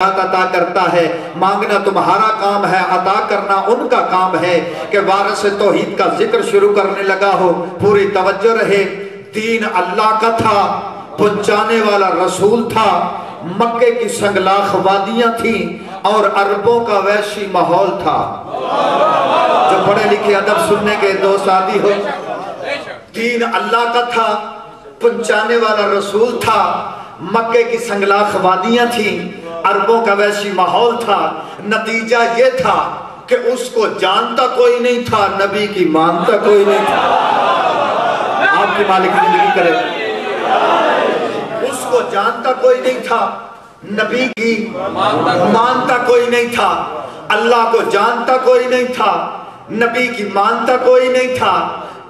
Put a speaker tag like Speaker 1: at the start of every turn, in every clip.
Speaker 1: عطا کرتا ہے، مانگنا تمہارا کام ہے، عطا کرنا ان کا کام ہے۔ کہ وارث توحید کا ذکر شروع کرنے لگا ہو، پوری توجہ رہے۔ دین اللہ کا تھا، پہنچانے والا رسول تھا، مکے کی سنگلاخ وادیاں تھیں اور عربوں کا وحشی ماحول تھا۔ جو پڑھے لکھے ادب سننے کے دوست عادی ہو، دین اللہ کا تھا، پہنچانے والا رسول تھا، مکے کی سنگلاخ وادیاں تھیں، عربوں کا ویسی ماحول تھا۔ نتیجہ یہ تھا کہ اس کو جانتا کوئی نہیں تھا، نبی کی مانتا کوئی نہیں تھا۔ آپ کی مالک زندگی کرے، اس کو جانتا کوئی نہیں تھا، نبی کی مانتا کوئی نہیں تھا، اللہ کو جانتا کوئی نہیں تھا، نبی کی مانتا کوئی نہیں تھا۔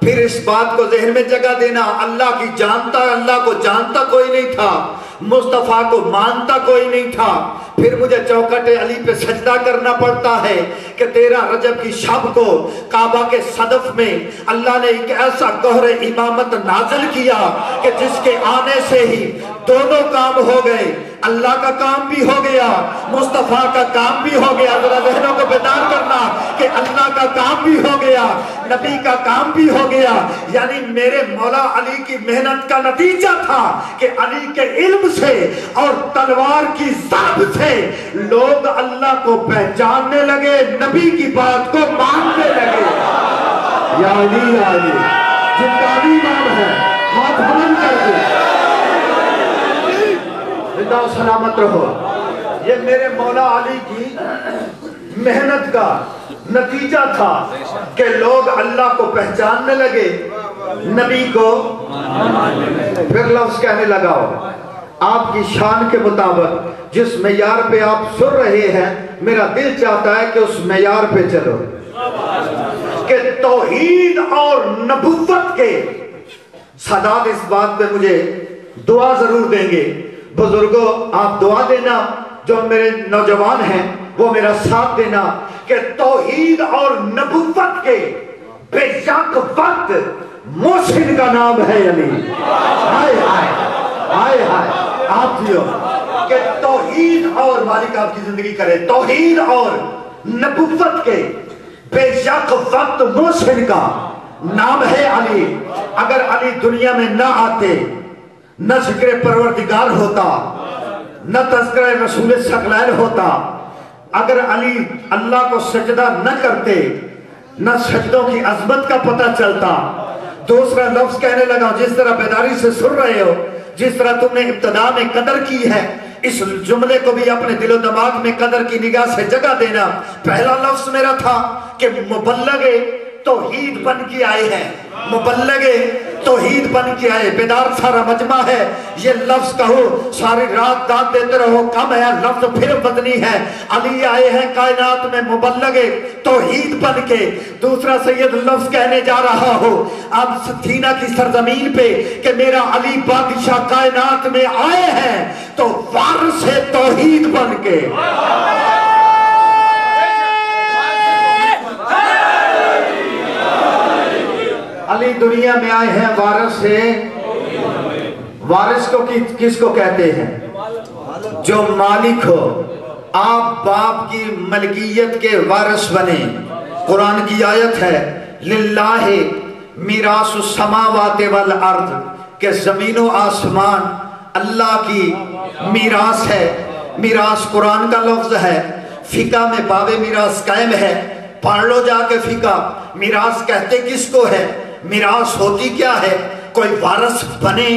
Speaker 1: پھر اس بات کو ذہن میں جگہ دینا، اللہ کی جانتا، اللہ کو جانتا کوئی نہیں تھا، مصطفیٰ کو مانتا کوئی نہیں تھا۔ پھر مجھے چوکھٹ علی پہ سجدہ کرنا پڑتا ہے کہ 13 رجب کی شب کو کعبہ کے صدف میں اللہ نے ایک ایسا گہر امامت نازل کیا کہ جس کے آنے سے ہی دونوں کام ہو گئے، اللہ کا کام بھی ہو گیا، مصطفیٰ کا کام بھی ہو گیا۔ ذرا ذہنوں کو بیدار کرنا کہ اللہ کا کام بھی ہو گیا، نبی کا کام بھی ہو گیا۔ یعنی میرے مولا علی کی محنت کا نتیجہ تھا کہ علی کے علم سے اور تلوار کی ضرب سے لوگ اللہ کو پہچاننے لگے، نبی کی بات کو ماننے لگے۔ یا علی یا علی، جن کا علی نام ہے ہاتھ بلند کر دے، زندہ و سلامت رہو۔ یہ میرے مولا علی کی محنت کا نتیجہ تھا کہ لوگ اللہ کو پہچاننے لگے، نبی کو۔ پھر لفظ کہنے لگاؤ، آپ کی شان کے مطابق جس معیار پہ آپ سن رہے ہیں، میرا دل چاہتا ہے کہ اس معیار پہ چلو، کہ توحید اور نبوت کے سادات اس بات پہ مجھے دعا ضرور دیں گے۔ بزرگوں آپ دعا دینا، جو میرے نوجوان ہیں وہ میرا ساتھ دینا، کہ توحید اور نبوت کے بے شک وقت محسن کا نام ہے علی۔ ہائے ہائے ہائے ہائے، آپ جیو کہ توحید اور مالک آپ کی زندگی کرے، توحید اور نبوت کے بے شک وقت محسن کا نام ہے علی۔ اگر علی دنیا میں نہ آتے، نہ ذکر پروردگار ہوتا، نہ تذکرہ رسول ثقلین ہوتا، اگر علی اللہ کو سجدہ نہ کرتے، نہ سجدوں کی عظمت کا پتہ چلتا۔ دوسرا لفظ کہنے لگا، جس طرح بیداری سے سن رہے ہو، جس طرح تم نے ابتدا میں قدر کی ہے، اس جملے کو بھی اپنے دل و دماغ میں قدر کی نگاہ سے جگہ دینا۔ پہلا لفظ میرا تھا کہ مبلغ توحید بن کے آئے ہیں، مبلغ توحید بن کے آئے، بیدار سارا مجمع ہے۔ یہ لفظ کہو، ساری رات داد دیتے رہو، کم ہے، لفظ پھر بدنی ہے۔ علی آئے ہیں کائنات میں مبلغ توحید بن کے۔ دوسرا سید لفظ کہنے جا رہا ہو اب سینہ کی سرزمین پہ کہ میرا علی بادشاہ کائنات میں آئے ہیں تو وارث توحید بن کے۔ علی دنیا میں آئے ہیں وارث سے۔ وارث کو کس کو کہتے ہیں؟ جو مالک ہو، آپ باپ کی ملکیت کے وارث بنے۔ قرآن کی آیت ہے للہ میراث السماوات والارض، کہ زمین و آسمان اللہ کی میراث ہے۔ میراث قرآن کا لفظ ہے، فقہ میں باب میراث قائم ہے، پڑھ لو جا کے فقہ۔ میراث کہتے کس کو ہے؟ میراث ہوتی کیا ہے؟ کوئی وارث بنے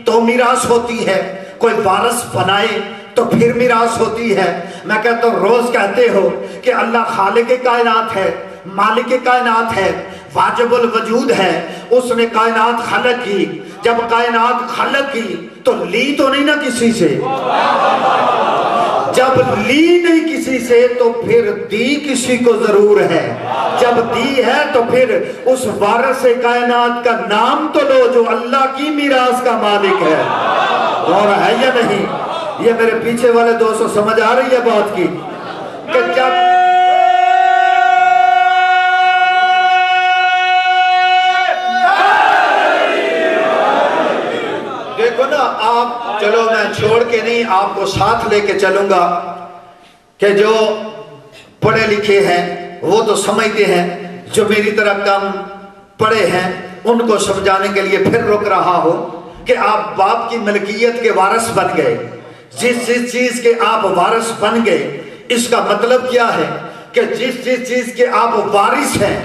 Speaker 1: تو میراث ہوتی ہے، کوئی وارث بنائے تو پھر میراث ہوتی ہے۔ میں کہتا ہوں روز کہتے ہو کہ اللہ خالق کائنات ہے، مالک کائنات ہے، واجب الوجود ہے، اس نے کائنات خلق کی۔ جب کائنات خلق کی تو لی تو نہیں نا کسی سے، جب لی نہیں کسی سے تو پھر دی کسی کو ضرور ہے۔ جب دی ہے تو پھر اس وارث کائنات کا نام تو لو جو اللہ کی میراث کا مالک ہے۔ اور ہے یا نہیں؟ یہ میرے پیچھے والے دوستوں سمجھ آ رہی ہے بات کی کہ جب دیکھو نا آپ، چلو میں چھوڑ کے نہیں، آپ کو ساتھ لے کے چلوں گا۔ کہ جو پڑھے لکھے ہیں وہ تو سمجھتے ہیں، جو میری طرح کم پڑھے ہیں ان کو سمجھانے کے لیے پھر رک رہا ہوں کہ آپ باپ کی ملکیت کے وارث بن گئے. جس چیز کے آپ وارث بن گئے اس کا مطلب کیا ہے کہ جس چیز کے آپ وارث ہیں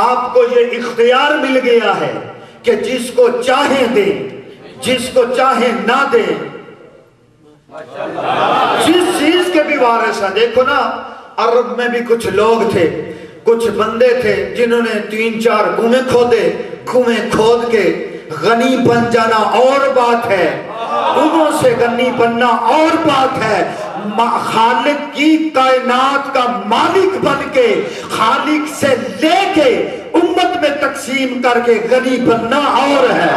Speaker 1: آپ کو یہ اختیار مل گیا ہے کہ جس کو چاہیں دیں، جس کو چاہیں نہ دیں. جس چیز کے بھی وارث ہیں. دیکھو نا عرب میں بھی کچھ لوگ تھے، کچھ بندے تھے جنہوں نے 3-4 کنویں کھودے. کنویں کھود کے غنی بن جانا اور بات ہے، کنووں سے غنی بننا اور بات ہے. خالق کی کائنات کا مالک بن کے خالق سے لے کے امت میں تقسیم کر کے غنی بننا اور ہے.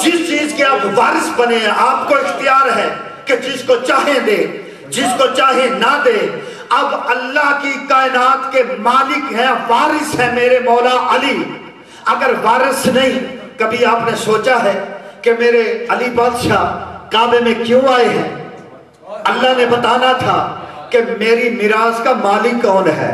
Speaker 1: جس چیز کے آپ وارث بنے ہیں آپ کو اختیار ہے کہ جس کو چاہیں دے، جس کو چاہیں نہ دے. اب اللہ کی کائنات کے مالک ہیں، وارث ہیں میرے مولا علی. اگر وارث نہیں، کبھی آپ نے سوچا ہے کہ میرے علی بادشاہ کعبے میں کیوں آئے ہیں؟ اللہ نے بتانا تھا کہ میری میراث کا مالک کون ہے.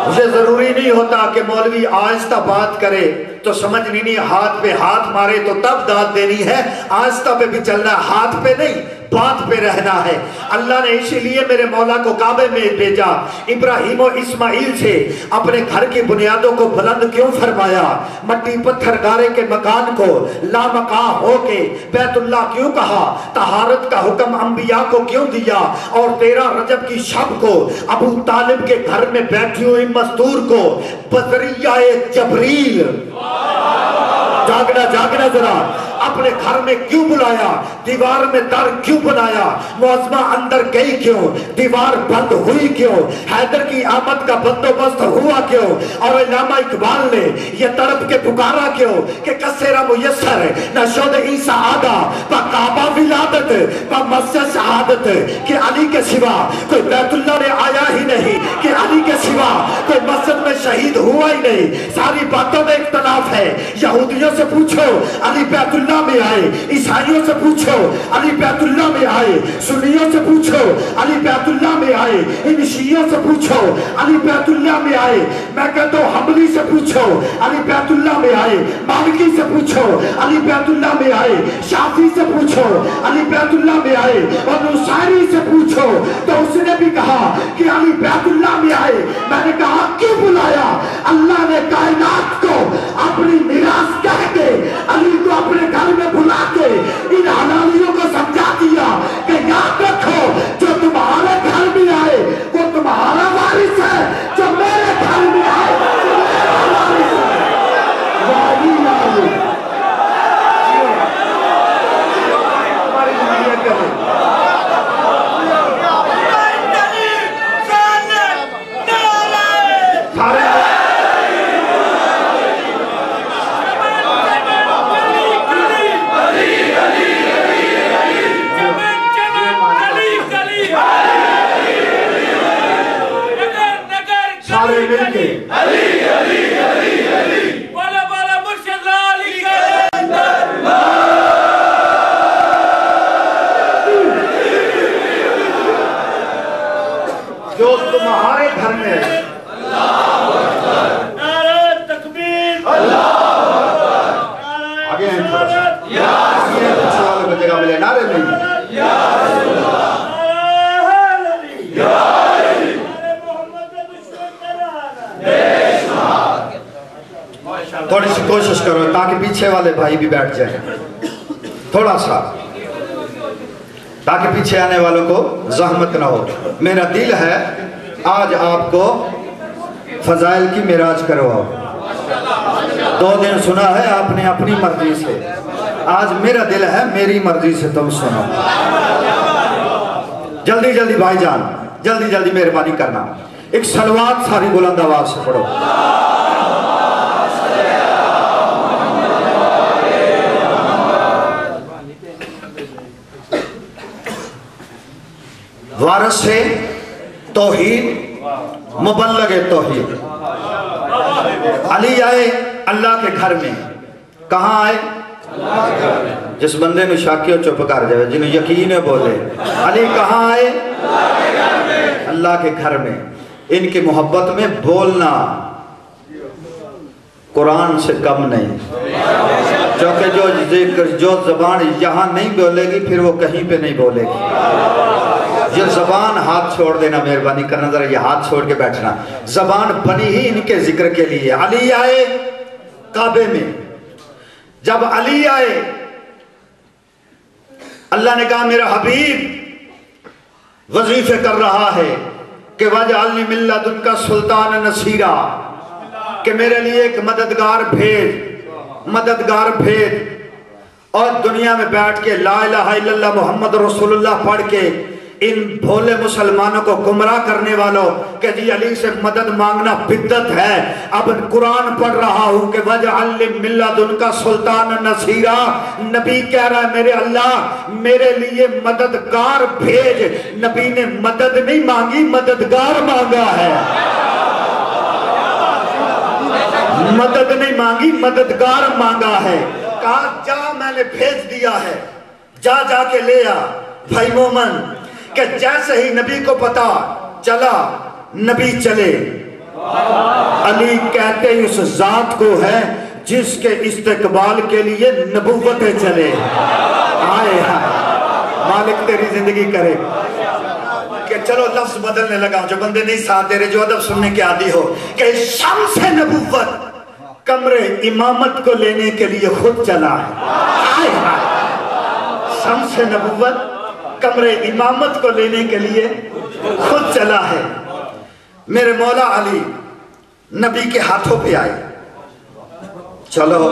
Speaker 1: مجھے ضروری نہیں ہوتا کہ مولوی آہستہ بات کرے تو سمجھنی نہیں، ہاتھ پہ ہاتھ مارے تو تب داد دینی ہے. آہستہ پہ بھی چلنا ہے، ہاتھ پہ نہیں، بات پہ رہنا ہے. اللہ نے اسی لیے میرے مولا کو کعبے میں بھیجا. ابراہیم و اسماعیل سے اپنے گھر کی بنیادوں کو بلند کیوں فرمایا؟ مٹی پتھر گارے کے مکان کو لامکاں ہو کے بیت اللہ کیوں کہا؟ طہارت کا حکم انبیاء کو کیوں دیا؟ اور 13 رجب کی شب کو ابو طالب کے گھر میں بیٹھی ہوئی مزدور کو بذریعہ جبریل جاگنا ذرا اپنے گھر میں کیوں بلایا؟ دیوار میں در کیوں بنایا؟ معظمہ اندر گئی کیوں؟ دیوار بند ہوئی کیوں؟ حیدر کی آمد کا بندوبست ہوا کیوں؟ اور علامہ اقبال نے یہ تڑپ کے پکارا کیوں کہ کسیرہ میسر نشود عیسیٰ آدھا پا کعبہ ولادت پا مسجد شہادت کہ علی کے سوا کوئی بیت اللہ میں آیا ہی نہیں، کہ علی کے سوا کوئی مسجد میں شہید ہوا ہی نہیں. ساری باتوں میں اختلاف ہے. یہودیوں سے پوچھو علی بیت اللہ میں آئے، عیسائیوں سے پوچھو علی بیت اللہ میں آئے، سنیوں سے پوچھو علی بیت اللہ میں آئے، ان شیعوں سے پوچھو علی بیت اللہ میں آئے. میں کہتا ہوں حنبلی سے پوچھو علی بیت اللہ میں آئے، مالکی سے پوچھو علی بیت اللہ میں آئے، شافعی سے پوچھو علی بیت اللہ میں آئے، اور نصیری سے پوچھو تو اس نے بھی کہا کہ علی بیت اللہ میں آئے. میں نے کہا کیوں بلایا؟ اللہ نے کائنات کو اپنی میراث کہہ کے علی کو اپنے گھر میں بلا کے ان حلالیوں کو سمجھا دیا کہ یاد رکھو جو تمہارے گھر میں آئے وہ تمہارا وارث ہے، جو میرے گھر میں آئے وہ میرا وارث ہے. وعلی آئے ہماری زندگی کریں. جو تمہارے گھر میں نعرہ تکبیر، آگے ہیں تھوڑا سا اچھا والے کو جگہ ملے. نعرے نہیں تھوڑی سی کوشش کرو تاکہ پیچھے والے بھائی بھی بیٹھ جائیں تھوڑا سا، تاکہ پیچھے آنے والوں کو زحمت نہ ہو. میرا دل ہے آج آپ کو فضائل کی معراج کرواؤ. 2 دن سنا ہے آپ نے اپنی مرضی سے، آج میرا دل ہے میری مرضی سے تم سنو. جلدی جلدی بھائی جان، جلدی جلدی مہربانی کرنا. ایک صلوات ساری بلند آواز سے پڑھو. وارث سے توحید، مبلغ توحید. علی آئے اللہ کے گھر میں. کہاں آئے؟ جس بندے میں شاکی ہو چپ کر جائے، جنہیں یقین ہے بولے علی کہاں آئے؟ اللہ کے گھر میں۔ ان کی محبت میں بولنا قرآن سے کم نہیں، کیونکہ جو زبان یہاں نہیں بولے گی پھر وہ کہیں پہ نہیں بولے گی۔ یہ زبان ہاتھ چھوڑ دینا، مہربانی کرنا، ذرا یہ ہاتھ چھوڑ کے بیٹھنا۔ زبان بنی ہی ان کے ذکر کے لیے۔ علی آئے کعبے میں، جب علی آئے اللہ نے کہا میرا حبیب وظیفے کر رہا ہے کہ وَجْعَلْنِي مِن لَّدُنْكَ سُلْطَانًا نَصِيرًا، کہ میرے لیے ایک مددگار بھیج، اور دنیا میں بیٹھ کے لا الہ الا اللہ محمد رسول اللہ پڑھ کے ان بھولے مسلمانوں کو گمراہ کرنے والوں کہ جی علی سے مدد مانگنا بدعت ہے۔ اب قرآن پڑھ رہا ہوں کہ وَجْعَلْنِي مِن لَّدُنْكَ سُلْطَانًا نَصِيرًا، نبی کہہ رہا ہے میرے اللہ میرے لیے مددگار بھیج۔ نبی نے مدد نہیں مانگی، مددگار مانگا ہے۔ مدد نہیں مانگی، مددگار مانگا ہے۔ کہا جا میں نے بھیج دیا ہے، جا کے لے آ۔ بھائی مومن کہ جیسے ہی نبی کو پتا چلا نبی چلے۔ علی کہتے ہیں اس ذات کو ہے جس کے استقبال کے لیے نبوتیں چلے۔ آئے مالک تیری زندگی کرے کہ چلو لفظ بدلنے لگا، جو بندے نہیں ساتھ دے رہے، جو ادب سننے کے عادی ہو، کہ شمس نبوت کمرے امامت کو لینے کے لیے خود چلا ہے۔ شمس نبوت کمرے امامت کو لینے کے لیے خود چلا ہے۔ میرے مولا علی نبی کے ہاتھوں پہ آئے۔ چلو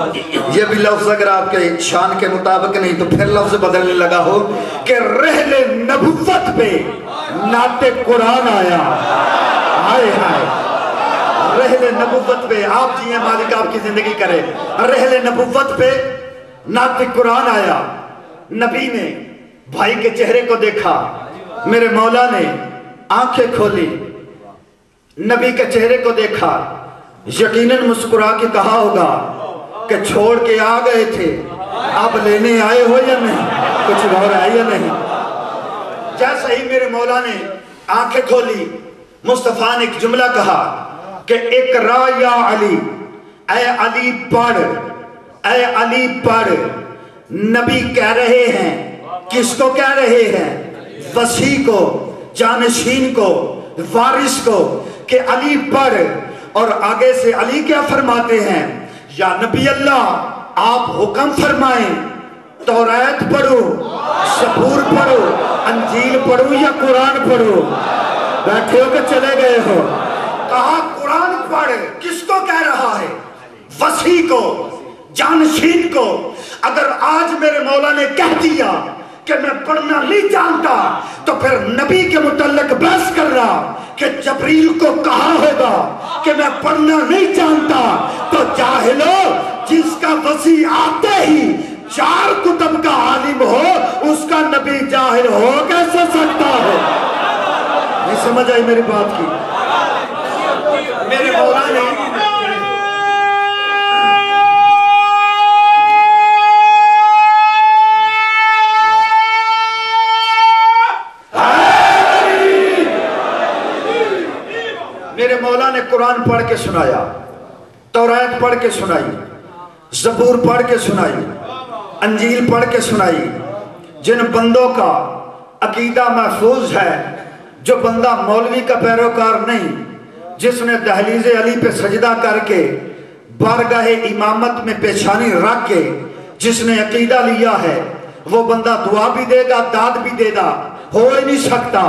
Speaker 1: یہ بھی لفظ اگر آپ کے شان کے مطابق نہیں تو پھر لفظ بدلنے لگا ہو کہ رحل نبوت پہ نعت قرآن آیا۔ ہائے ہائے رحل نبوت پہ، آپ جی ہیں مالک آپ کی زندگی کرے، رحل نبوت پہ نعت قرآن آیا۔ نبی نے بھائی کے چہرے کو دیکھا، میرے مولا نے آنکھیں کھولی، نبی کے چہرے کو دیکھا، یقیناً مسکرا کے کہا ہوگا کہ چھوڑ کے آ گئے تھے، اب لینے آئے ہو یا نہیں، کچھ غور ہے یا نہیں۔ جیسے ہی میرے مولا نے آنکھیں کھولی، مصطفیٰ نے ایک جملہ کہا کہ اقرا یا علی، اے علی پڑھ، اے علی پڑھ۔ نبی کہہ رہے ہیں، کس کو کہہ رہے ہیں؟ وسیع کو، جانشین کو، وارث کو، کہ علی پڑھ۔ اور آگے سے علی کیا فرماتے ہیں؟ یا نبی اللہ آپ حکم فرمائیں، توریت پڑھو، زبور پڑھو، انجیل پڑھو یا قرآن پڑھو؟ بیٹھے ہو کہ چلے گئے ہو؟ کہا قرآن پڑھ۔ کس کو کہہ رہا ہے؟ وسیع کو، جانشین کو۔ اگر آج میرے مولا نے کہہ دیا کہ میں پڑھنا نہیں جانتا تو پھر نبی کے متعلق بحث کر رہا کہ جبریل کو کہا ہوگا کہ میں پڑھنا نہیں جانتا، تو جاہلو جس کا وسیع آتے ہی 4 کتب کا عالم ہو اس کا نبی جاہل ہو کیسے سکتا ہے؟ نہیں سمجھ آئی میری بات کی؟ میرے مولا نے قرآن پڑھ کے سنایا، توریت پڑھ کے سنائی، زبور پڑھ کے سنائی، انجیل پڑھ کے سنائی۔ جن بندوں کا عقیدہ محفوظ ہے، جو بندہ مولوی کا پیروکار نہیں، جس نے دہلیز علی پہ سجدہ کر کے بارگاہ امامت میں پیشانی رکھ کے جس نے عقیدہ لیا ہے، وہ بندہ دعا بھی دے گا، داد بھی دے گا۔ ہو ہی نہیں سکتا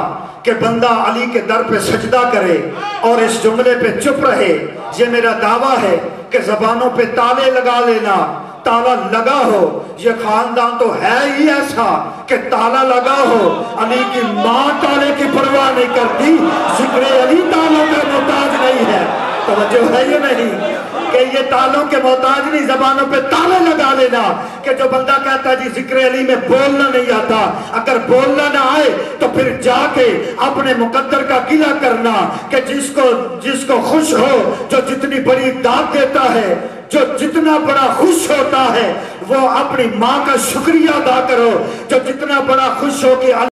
Speaker 1: کہ بندہ علی کے در پہ سجدہ کرے اور اس جملے پہ چپ رہے۔ یہ میرا دعویٰ ہے کہ زبانوں پہ تالے لگا لینا، تالا لگا ہو، یہ خاندان تو ہے ہی ایسا کہ تالا لگا ہو۔ علی کی ماں تالے کی پرواہ نہیں کرتی، ذکر علی تالوں کا محتاج نہیں ہے۔ توجہ ہے یہ نہیں کہ یہ تالوں کے محتاج نہیں، زبانوں پہ تالے لگا لینا کہ جو بندہ کہتا ہے جی ذکر علی میں بولنا نہیں آتا، اگر بولنا نہ آئے تو پھر جا کے اپنے مقدر کا گلہ کرنا کہ جس کو خوش ہو، جو جتنی بڑی داد دیتا ہے، جو جتنا بڑا خوش ہوتا ہے، وہ اپنی ماں کا شکریہ ادا کرو جو جتنا بڑا خوش ہو کہ